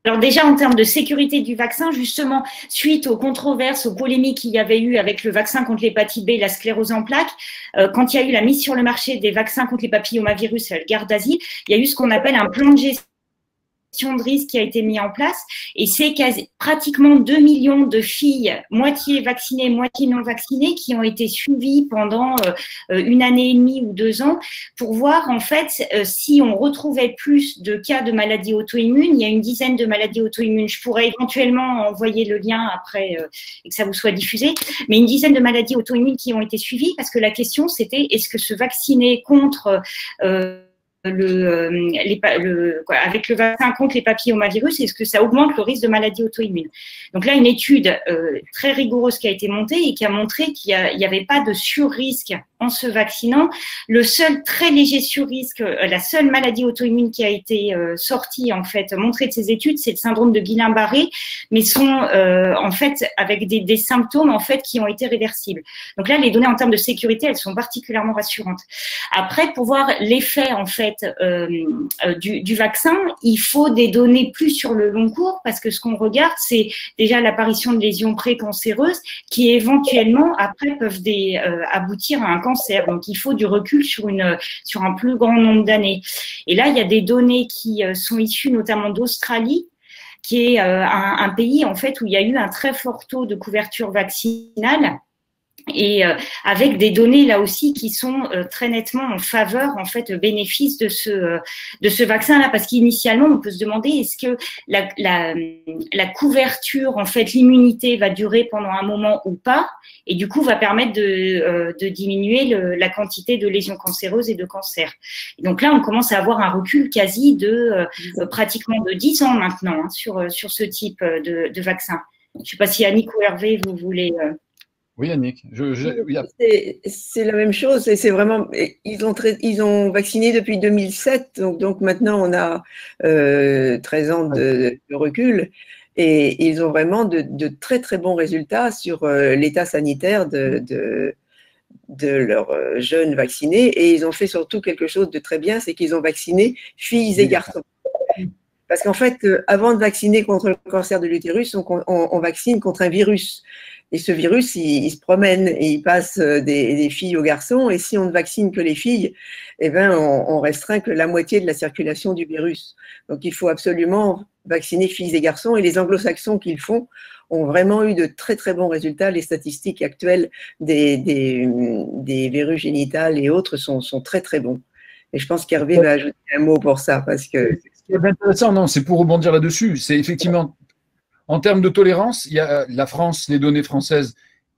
Alors déjà, en termes de sécurité du vaccin, justement, suite aux controverses, aux polémiques qu'il y avait eu avec le vaccin contre l'hépatite B et la sclérose en plaques, quand il y a eu la mise sur le marché des vaccins contre les papillomavirus Gardasil, il y a eu ce qu'on appelle un plan de gestion de risque qui a été mis en place, et c'est pratiquement 2 millions de filles, moitié vaccinées, moitié non vaccinées, qui ont été suivies pendant 1 année et demie ou 2 ans pour voir en fait si on retrouvait plus de cas de maladies auto-immunes. Il y a une dizaine de maladies auto-immunes. Je pourrais éventuellement envoyer le lien après et que ça vous soit diffusé, mais une dizaine de maladies auto-immunes qui ont été suivies parce que la question c'était est-ce que se vacciner contre avec le vaccin contre les papillomavirus, est-ce que ça augmente le risque de maladie auto-immune? Donc là, une étude très rigoureuse qui a été montée et qui a montré qu'il n'y avait pas de sur-risque en se vaccinant. Le seul très léger sur-risque, la seule maladie auto-immune qui a été sortie, en fait, montrée de ces études, c'est le syndrome de Guillain-Barré, mais sont en fait avec des symptômes en fait qui ont été réversibles. Donc là, les données en termes de sécurité, elles sont particulièrement rassurantes. Après, pour voir l'effet en fait du vaccin, il faut des données plus sur le long cours parce que ce qu'on regarde, c'est déjà l'apparition de lésions précancéreuses qui éventuellement après peuvent aboutir à un cancer. Donc il faut du recul sur un plus grand nombre d'années. Et là, il y a des données qui sont issues notamment d'Australie, qui est un pays en fait où il y a eu un très fort taux de couverture vaccinale. Et avec des données là aussi qui sont très nettement en faveur en fait bénéfice de ce vaccin là, parce qu'initialement on peut se demander est-ce que la couverture en fait l'immunité va durer pendant un moment ou pas, et du coup va permettre de diminuer la quantité de lésions cancéreuses et de cancers. Et donc là on commence à avoir un recul quasi de pratiquement de 10 ans maintenant hein, sur ce type de vaccin. Je ne sais pas si Annick ou Hervé vous voulez Oui, Annick. C'est la même chose et c'est vraiment. Ils ont vacciné depuis 2007, donc maintenant on a 13 ans de recul. Et ils ont vraiment de très, très bons résultats sur l'état sanitaire de leurs jeunes vaccinés. Et ils ont fait surtout quelque chose de très bien, c'est qu'ils ont vacciné filles et garçons. Parce qu'en fait, avant de vacciner contre le cancer de l'utérus, on vaccine contre un virus. Et ce virus, il se promène et il passe des filles aux garçons. Et si on ne vaccine que les filles, eh ben, on restreint que la moitié de la circulation du virus. Donc, il faut absolument vacciner filles et garçons. Et les anglo-saxons qui le font ont vraiment eu de très, très bons résultats. Les statistiques actuelles des verrues génitales et autres sont très, très bons. Et je pense qu'Hervé va ajouter un mot pour ça. Parce que... Ce qui est intéressant, non, c'est pour rebondir là-dessus. C'est effectivement, en termes de tolérance, il y a la France, les données françaises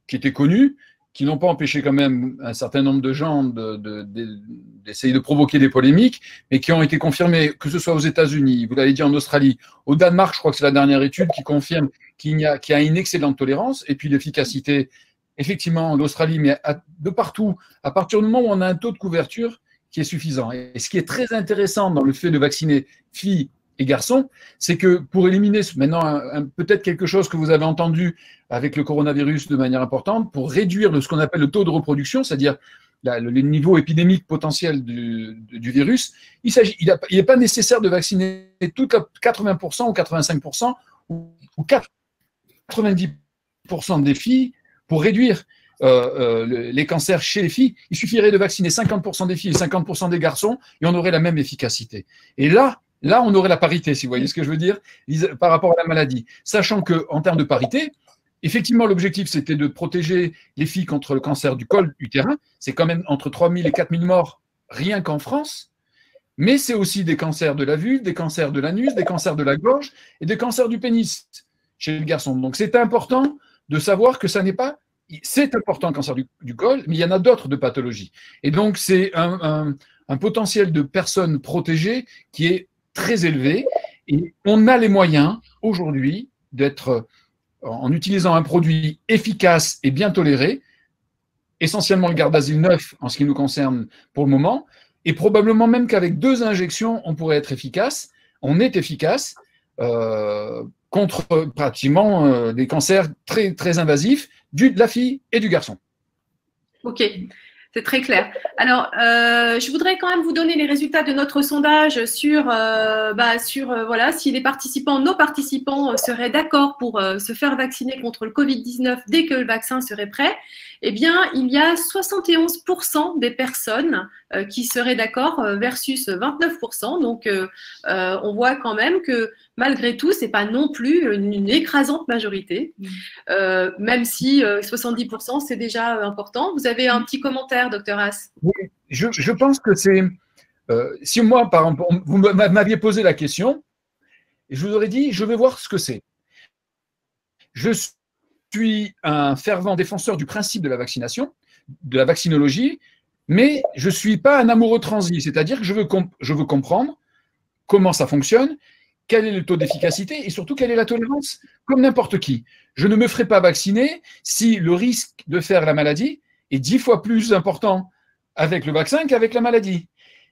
qui étaient connues, qui n'ont pas empêché quand même un certain nombre de gens d'essayer de provoquer des polémiques, mais qui ont été confirmées, que ce soit aux États-Unis, vous l'avez dit en Australie, au Danemark, je crois que c'est la dernière étude qui confirme qu'il y a une excellente tolérance, et puis l'efficacité, effectivement, en Australie, mais de partout, à partir du moment où on a un taux de couverture qui est suffisant. Et ce qui est très intéressant dans le fait de vacciner filles et garçons, c'est que pour éliminer maintenant peut-être quelque chose que vous avez entendu avec le coronavirus de manière importante, pour réduire ce qu'on appelle le taux de reproduction, c'est-à-dire le niveau épidémique potentiel du virus, il n'est pas nécessaire de vacciner tout à 80% ou 85% ou 90% des filles pour réduire les cancers chez les filles. Il suffirait de vacciner 50% des filles et 50% des garçons et on aurait la même efficacité. Et là, on aurait la parité, si vous voyez ce que je veux dire, par rapport à la maladie. Sachant qu'en termes de parité, effectivement, l'objectif, c'était de protéger les filles contre le cancer du col utérin. C'est quand même entre 3 000 et 4 000 morts rien qu'en France. Mais c'est aussi des cancers de la vulve, des cancers de l'anus, des cancers de la gorge et des cancers du pénis chez le garçon. Donc, c'est important de savoir que ça n'est pas... C'est important le cancer du col, mais il y en a d'autres de pathologies. Et donc, c'est un potentiel de personnes protégées qui est très élevé. Et on a les moyens aujourd'hui d'être, en utilisant un produit efficace et bien toléré, essentiellement le Gardasil 9 en ce qui nous concerne pour le moment, et probablement même qu'avec 2 injections, on pourrait être efficace. On est efficace contre pratiquement des cancers très, très invasifs de la fille et du garçon. Ok, c'est très clair. Alors, je voudrais quand même vous donner les résultats de notre sondage sur voilà, si les participants, nos participants seraient d'accord pour se faire vacciner contre le Covid-19 dès que le vaccin serait prêt. Eh bien, il y a 71% des personnes qui seraient d'accord versus 29%. Donc, on voit quand même que malgré tout, c'est pas non plus une écrasante majorité, même si 70% c'est déjà important. Vous avez un petit commentaire, docteur Haas? Oui, je pense que c'est... si moi, par exemple, vous m'aviez posé la question, je vous aurais dit, je vais voir ce que c'est. Je suis un fervent défenseur du principe de la vaccination, de la vaccinologie, mais je ne suis pas un amoureux transi, c'est-à-dire que je veux comprendre comment ça fonctionne, quel est le taux d'efficacité et surtout quelle est la tolérance, comme n'importe qui. Je ne me ferai pas vacciner si le risque de faire la maladie est 10 fois plus important avec le vaccin qu'avec la maladie.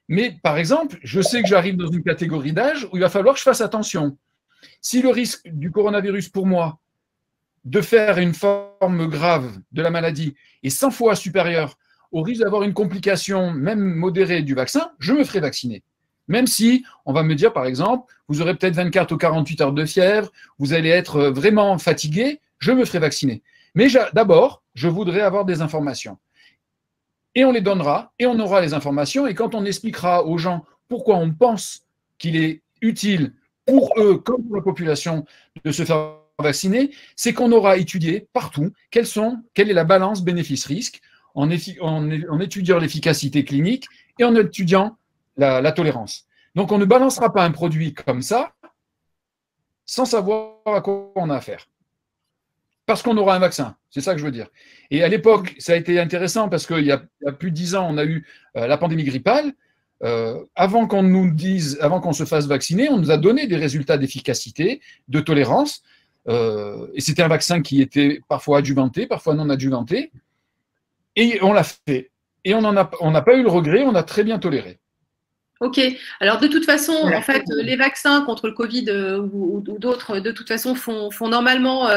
Mais par exemple, je sais que j'arrive dans une catégorie d'âge où il va falloir que je fasse attention. Si le risque du coronavirus pour moi de faire une forme grave de la maladie est 100 fois supérieur au risque d'avoir une complication, même modérée, du vaccin, je me ferai vacciner. Même si on va me dire, par exemple, vous aurez peut-être 24 ou 48 heures de fièvre, vous allez être vraiment fatigué, je me ferai vacciner. Mais d'abord, je voudrais avoir des informations. Et on les donnera, et on aura les informations, et quand on expliquera aux gens pourquoi on pense qu'il est utile pour eux, comme pour la population, de se faire vacciner, c'est qu'on aura étudié partout quelle est la balance bénéfice-risque en étudiant l'efficacité clinique et en étudiant la tolérance. Donc, on ne balancera pas un produit comme ça sans savoir à quoi on a affaire. Parce qu'on aura un vaccin, c'est ça que je veux dire. Et à l'époque, ça a été intéressant parce qu'il y a plus de 10 ans, on a eu la pandémie grippale. Avant qu'on se fasse vacciner, on nous a donné des résultats d'efficacité, de tolérance. Et c'était un vaccin qui était parfois adjuvanté, parfois non adjuvanté. Et on l'a fait. Et on n'a pas eu le regret, on a très bien toléré. Ok. Alors de toute façon, Voilà. en fait, les vaccins contre le Covid ou d'autres, de toute façon, font normalement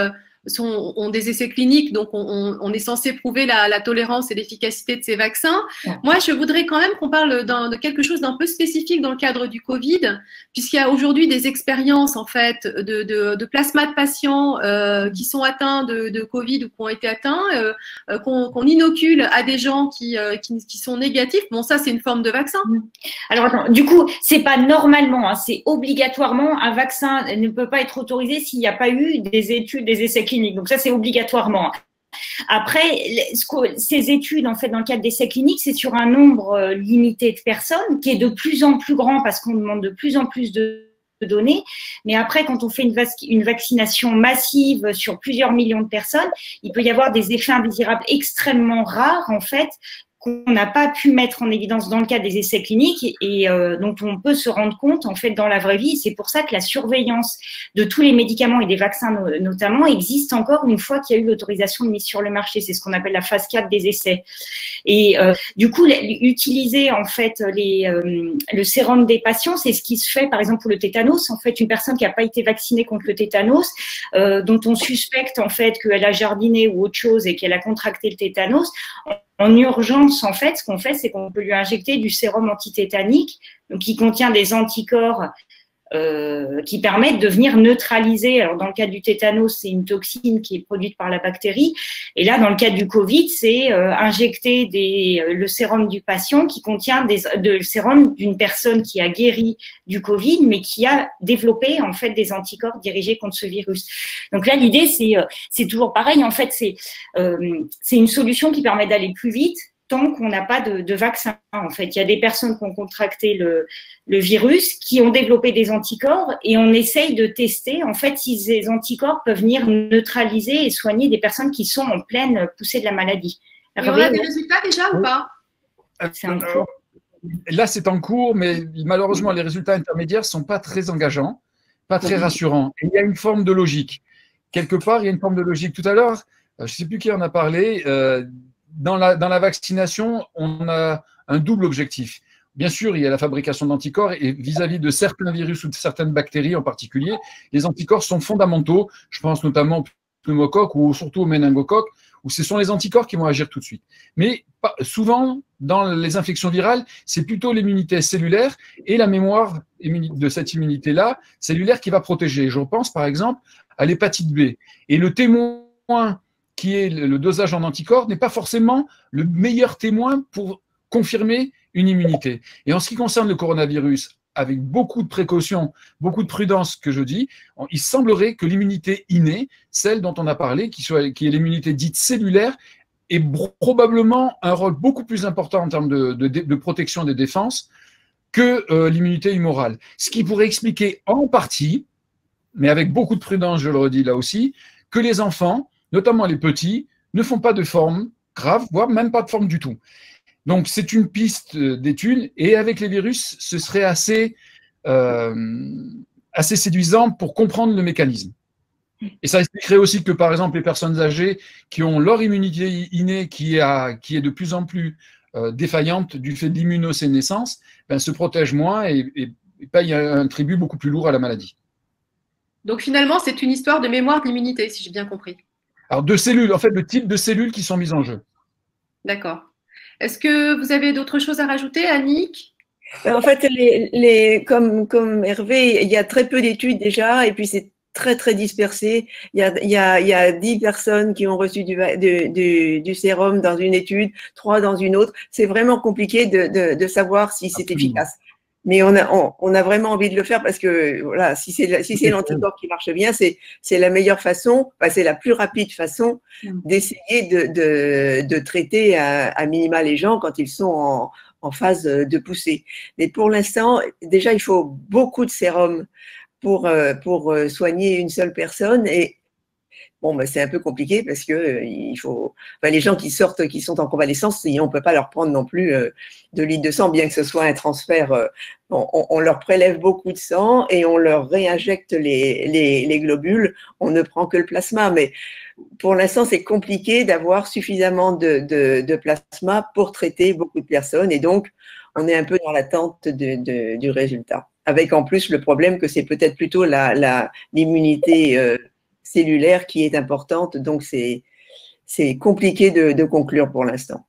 ont des essais cliniques, donc on est censé prouver la tolérance et l'efficacité de ces vaccins. Ouais. Moi, je voudrais quand même qu'on parle de quelque chose d'un peu spécifique dans le cadre du Covid, puisqu'il y a aujourd'hui des expériences en fait de plasma de patients qui sont atteints de Covid ou qui ont été atteints, qu'on inocule à des gens qui sont négatifs. Bon, ça, c'est une forme de vaccin. Alors, attends, du coup, c'est pas normalement, hein, c'est obligatoirement, un vaccin ne peut pas être autorisé s'il n'y a pas eu des études, des essais cliniques. Donc ça, c'est obligatoirement. Après, ces études, en fait, dans le cadre d'essais cliniques, c'est sur un nombre limité de personnes qui est de plus en plus grand parce qu'on demande de plus en plus de données. Mais après, quand on fait une vaccination massive sur plusieurs millions de personnes, il peut y avoir des effets indésirables extrêmement rares, en fait, qu'on n'a pas pu mettre en évidence dans le cadre des essais cliniques et dont on peut se rendre compte en fait dans la vraie vie. C'est pour ça que la surveillance de tous les médicaments et des vaccins notamment existe encore une fois qu'il y a eu l'autorisation de mise sur le marché. C'est ce qu'on appelle la phase 4 des essais. Et du coup, utiliser en fait le sérum des patients, c'est ce qui se fait par exemple pour le tétanos. En fait, une personne qui n'a pas été vaccinée contre le tétanos, dont on suspecte en fait qu'elle a jardiné ou autre chose et qu'elle a contracté le tétanos, en urgence, en fait, ce qu'on fait, c'est qu'on peut lui injecter du sérum antitétanique, donc qui contient des anticorps qui permettent de venir neutraliser. Alors, dans le cas du tétanos, c'est une toxine qui est produite par la bactérie. Et là, dans le cas du Covid, c'est injecter le sérum du patient qui contient le sérum d'une personne qui a guéri du Covid, mais qui a développé, en fait, des anticorps dirigés contre ce virus. Donc là, l'idée, c'est toujours pareil. En fait, c'est une solution qui permet d'aller plus vite tant qu'on n'a pas de vaccin. En fait, il y a des personnes qui ont contracté le virus, qui ont développé des anticorps, et on essaye de tester, en fait, si ces anticorps peuvent venir neutraliser et soigner des personnes qui sont en pleine poussée de la maladie. Et on a des résultats déjà ou pas? C'est en cours. Là, c'est en cours, mais malheureusement, les résultats intermédiaires ne sont pas très engageants, pas très rassurants. Et il y a une forme de logique. Quelque part, il y a une forme de logique. Tout à l'heure, je ne sais plus qui en a parlé, dans la vaccination, on a un double objectif. Bien sûr, il y a la fabrication d'anticorps et vis-à-vis de certains virus ou de certaines bactéries en particulier, les anticorps sont fondamentaux. Je pense notamment au pneumocoque ou surtout au méningocoque, où ce sont les anticorps qui vont agir tout de suite. Mais souvent, dans les infections virales, c'est plutôt l'immunité cellulaire et la mémoire de cette immunité-là, cellulaire, qui va protéger. Je pense par exemple à l'hépatite B. Et le témoin qui est le dosage en anticorps n'est pas forcément le meilleur témoin pour confirmer une immunité. Et en ce qui concerne le coronavirus, avec beaucoup de précautions, beaucoup de prudence que je dis, il semblerait que l'immunité innée, celle dont on a parlé, qui est l'immunité dite cellulaire, ait probablement un rôle beaucoup plus important en termes de protection des défenses que l'immunité humorale. Ce qui pourrait expliquer en partie, mais avec beaucoup de prudence, je le redis là aussi, que les enfants, notamment les petits, ne font pas de forme grave, voire même pas de forme du tout. Donc, c'est une piste d'étude, et avec les virus, ce serait assez séduisant pour comprendre le mécanisme. Et ça expliquerait aussi que, par exemple, les personnes âgées qui ont leur immunité innée qui est de plus en plus défaillante du fait de l'immunosénescence, se protègent moins et payent un tribut beaucoup plus lourd à la maladie. Donc, finalement, c'est une histoire de mémoire de l'immunité, si j'ai bien compris. Alors, de cellules, en fait, le type de cellules qui sont mises en jeu. D'accord. Est-ce que vous avez d'autres choses à rajouter, Annick? En fait, comme Hervé, il y a très peu d'études déjà, et puis c'est très, très dispersé. Il y a 10 personnes qui ont reçu du sérum dans une étude, 3 dans une autre. C'est vraiment compliqué de savoir si c'est efficace. Mais on a vraiment envie de le faire parce que voilà, si c'est l'anticorps qui marche bien, c'est la meilleure façon, c'est la plus rapide façon d'essayer de traiter à minima les gens quand ils sont en phase de poussée. Mais pour l'instant, déjà, il faut beaucoup de sérum pour soigner une seule personne. Et bon, c'est un peu compliqué parce que les gens qui sont en convalescence, on peut pas leur prendre non plus 2 litres de sang, bien que ce soit un transfert. On leur prélève beaucoup de sang et on leur réinjecte les globules. On ne prend que le plasma, mais pour l'instant, c'est compliqué d'avoir suffisamment de plasma pour traiter beaucoup de personnes. Et donc, on est un peu dans l'attente du résultat. Avec en plus le problème que c'est peut-être plutôt l'immunité cellulaire qui est importante, donc c'est compliqué de conclure pour l'instant.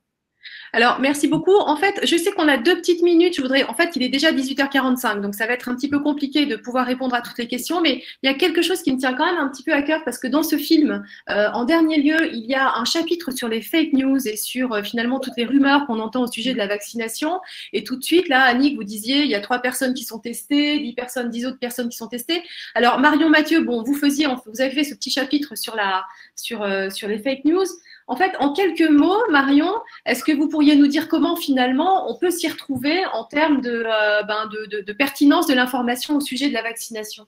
Alors, merci beaucoup. En fait, je sais qu'on a 2 petites minutes. En fait, il est déjà 18h45, donc ça va être un petit peu compliqué de pouvoir répondre à toutes les questions, mais il y a quelque chose qui me tient quand même un petit peu à cœur parce que dans ce film, en dernier lieu, il y a un chapitre sur les fake news et sur finalement toutes les rumeurs qu'on entend au sujet de la vaccination. Et tout de suite, là, Annick, vous disiez, il y a 3 personnes qui sont testées, 10 autres personnes qui sont testées. Alors, Marion Mathieu, bon, vous avez fait ce petit chapitre sur les fake news. En fait, en quelques mots, Marion, est-ce que vous pourriez nous dire comment finalement on peut s'y retrouver en termes de pertinence de l'information au sujet de la vaccination?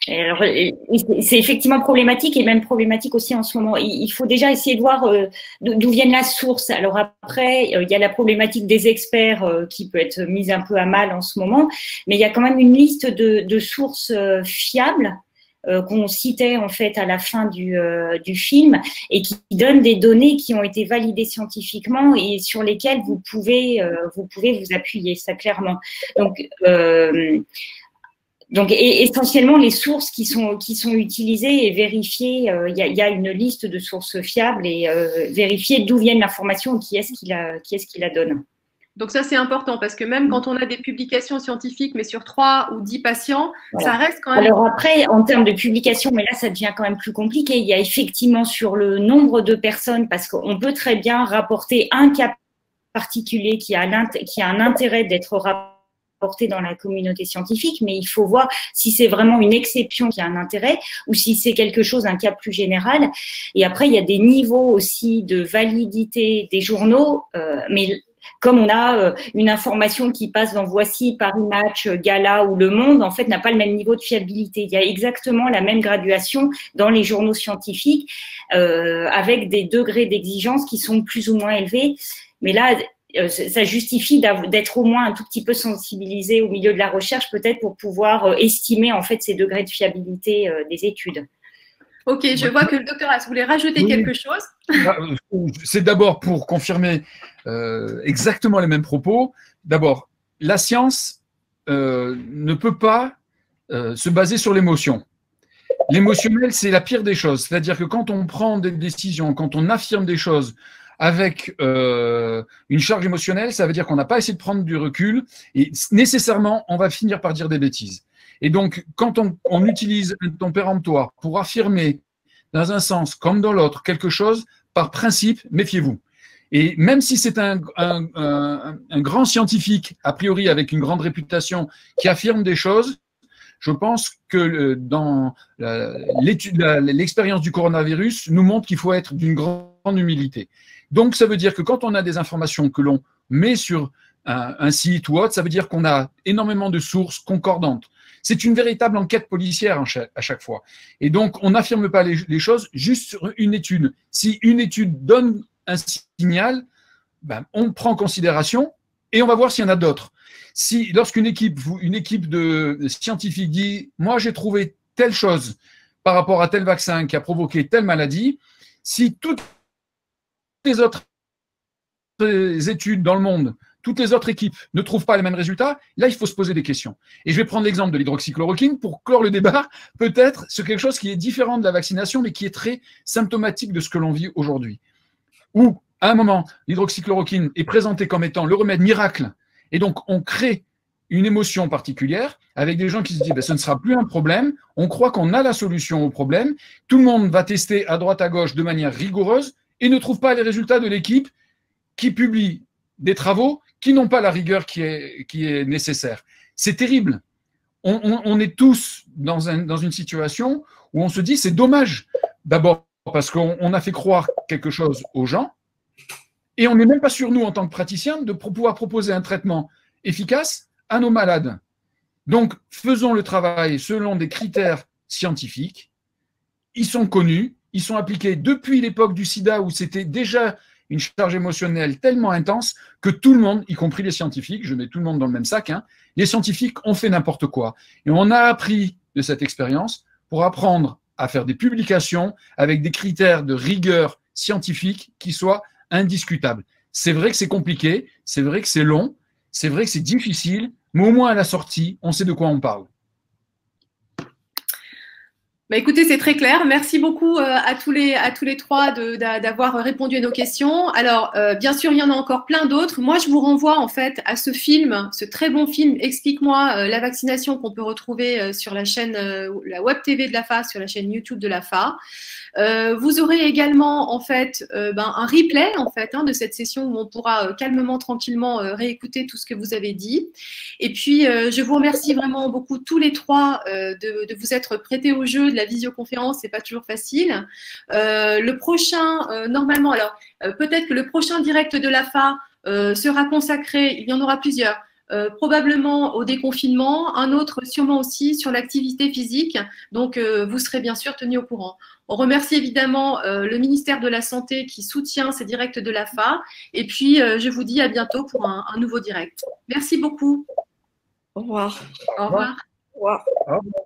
Alors, c'est effectivement problématique et même problématique aussi en ce moment. Il faut déjà essayer de voir d'où viennent la source. Alors après, il y a la problématique des experts qui peut être mise un peu à mal en ce moment, mais il y a quand même une liste de sources fiables qu'on citait en fait à la fin du film et qui donne des données qui ont été validées scientifiquement et sur lesquelles vous pouvez vous appuyer, ça clairement. Donc essentiellement les sources qui sont utilisées et vérifiées, il y a une liste de sources fiables et vérifier d'où viennent l'information et qui est-ce qui la donne. Donc ça, c'est important parce que même quand on a des publications scientifiques, mais sur 3 ou 10 patients, voilà. Ça reste quand même… Alors après, en termes de publications, mais là, ça devient quand même plus compliqué. Il y a effectivement sur le nombre de personnes, parce qu'on peut très bien rapporter un cas particulier qui a un intérêt d'être rapporté dans la communauté scientifique, mais il faut voir si c'est vraiment une exception qui a un intérêt ou si c'est quelque chose, un cas plus général. Et après, il y a des niveaux aussi de validité des journaux, mais… Comme on a une information qui passe dans Voici, Paris Match, Gala ou Le Monde, en fait, n'a pas le même niveau de fiabilité. Il y a exactement la même graduation dans les journaux scientifiques avec des degrés d'exigence qui sont plus ou moins élevés. Mais là, ça justifie d'être au moins un tout petit peu sensibilisé au milieu de la recherche, peut-être pour pouvoir estimer en fait ces degrés de fiabilité des études. Ok, je vois que le docteur As voulait rajouter quelque chose. C'est d'abord pour confirmer exactement les mêmes propos. D'abord, la science ne peut pas se baser sur l'émotion. L'émotionnel, c'est la pire des choses. C'est-à-dire que quand on prend des décisions, quand on affirme des choses avec une charge émotionnelle, ça veut dire qu'on n'a pas essayé de prendre du recul et nécessairement, on va finir par dire des bêtises. Et donc, quand on utilise un péremptoire pour affirmer dans un sens comme dans l'autre quelque chose, par principe, méfiez-vous. Et même si c'est un grand scientifique, a priori avec une grande réputation, qui affirme des choses, je pense que dans l'expérience du coronavirus nous montre qu'il faut être d'une grande humilité. Donc, ça veut dire que quand on a des informations que l'on met sur un site ou autre, ça veut dire qu'on a énormément de sources concordantes. C'est une véritable enquête policière à chaque fois. Et donc, on n'affirme pas les choses juste sur une étude. Si une étude donne un signal, ben, on prend en considération et on va voir s'il y en a d'autres. Si, lorsqu'une équipe de scientifiques dit « moi, j'ai trouvé telle chose par rapport à tel vaccin qui a provoqué telle maladie », si toutes les autres études dans le monde, toutes les autres équipes ne trouvent pas les mêmes résultats, là, il faut se poser des questions. Et je vais prendre l'exemple de l'hydroxychloroquine pour clore le débat, peut-être sur quelque chose qui est différent de la vaccination, mais qui est très symptomatique de ce que l'on vit aujourd'hui. Où, à un moment, l'hydroxychloroquine est présentée comme étant le remède miracle, et donc on crée une émotion particulière avec des gens qui se disent ben, ce ne sera plus un problème, on croit qu'on a la solution au problème, tout le monde va tester à droite à gauche de manière rigoureuse et ne trouve pas les résultats de l'équipe qui publie des travaux qui n'ont pas la rigueur qui est nécessaire. C'est terrible. On est tous dans une situation où on se dit c'est dommage. D'abord parce qu'on a fait croire quelque chose aux gens et on n'est même pas sûr, nous, en tant que praticiens, de pouvoir proposer un traitement efficace à nos malades. Donc, faisons le travail selon des critères scientifiques. Ils sont connus, ils sont appliqués depuis l'époque du sida où c'était déjà une charge émotionnelle tellement intense que tout le monde, y compris les scientifiques, je mets tout le monde dans le même sac, hein, les scientifiques ont fait n'importe quoi. Et on a appris de cette expérience pour apprendre à faire des publications avec des critères de rigueur scientifique qui soient indiscutables. C'est vrai que c'est compliqué, c'est vrai que c'est long, c'est vrai que c'est difficile, mais au moins à la sortie, on sait de quoi on parle. Bah écoutez, c'est très clair. Merci beaucoup à tous les trois d'avoir répondu à nos questions. Alors, bien sûr, il y en a encore plein d'autres. Moi, je vous renvoie en fait à ce film, ce très bon film, Explique-moi la vaccination, qu'on peut retrouver sur la chaîne, la web TV de l'AFA, sur la chaîne YouTube de l'AFA. Vous aurez également en fait un replay en fait de cette session où on pourra calmement, tranquillement réécouter tout ce que vous avez dit. Et puis je vous remercie vraiment beaucoup tous les trois de vous être prêtés au jeu de la visioconférence. C'est pas toujours facile. Le prochain normalement, alors peut-être que le prochain direct de l'AFA sera consacré. Il y en aura plusieurs. Probablement au déconfinement, un autre sûrement aussi sur l'activité physique. Donc, vous serez bien sûr tenus au courant. On remercie évidemment le ministère de la Santé qui soutient ces directs de l'AFA. Et puis, je vous dis à bientôt pour un nouveau direct. Merci beaucoup. Au revoir. Au revoir. Au revoir. Au revoir.